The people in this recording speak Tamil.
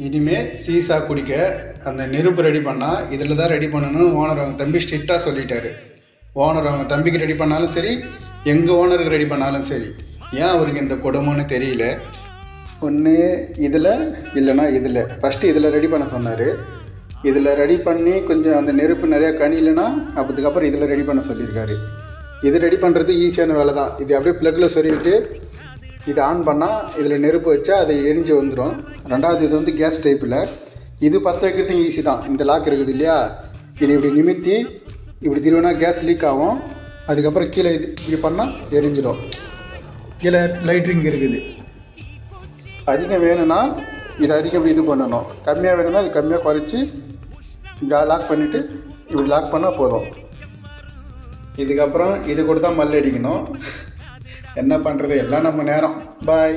இனிமேல் சீசா குடிக்க அந்த நெருப்பு ரெடி பண்ணால் இதில் தான் ரெடி பண்ணணும்னு ஓனர் அவங்க தம்பி ஸ்ட்ரிக்டாக சொல்லிட்டாரு. ஓனர் அவங்க தம்பிக்கு ரெடி பண்ணாலும் சரி, எங்கள் ஓனருக்கு ரெடி பண்ணாலும் சரி. ஏன் அவருக்கு இந்த கொடுமைன்னு தெரியல. ஒன்று இதில் இல்லைன்னா இதில் ஃபஸ்ட்டு இதில் ரெடி பண்ண சொன்னார். இதில் ரெடி பண்ணி கொஞ்சம் அந்த நெருப்பு நிறையா கனிலைன்னா அதுக்கப்புறம் இதில் ரெடி பண்ண சொல்லியிருக்காரு. இது ரெடி பண்ணுறது ஈஸியான வேலை தான். இது அப்படியே ப்ளக்கில் சொருகிட்டு இது ஆன் பண்ணால் இதில் நெருப்பு வச்சா அது எரிஞ்சு வந்துடும். ரெண்டாவது இது வந்து கேஸ் டைப்பில். இது பற்ற வைக்கிறதுக்கு ஈஸி தான். இந்த லாக் இருக்குது இல்லையா, இது இப்படி நிமித்தி இப்படி திருவினா கேஸ் லீக் ஆகும். அதுக்கப்புறம் கீழே இது இப்படி பண்ணால் எரிஞ்சிடும். கீழே லைட்ரிங் இருக்குது. அதிகம் வேணும்னா இது அதிகம் இது பண்ணணும், கம்மியாக வேணும்னா இது கம்மியாக குறைச்சி இப்படி லாக் பண்ணிவிட்டு இப்படி லாக் பண்ணால் போதும். இதுக்கப்புறம் இது கூட தான் மல்லி அடிக்கணும். என்ன பண்ணுறது, எல்லாம் நம்ம நேரம். பாய்.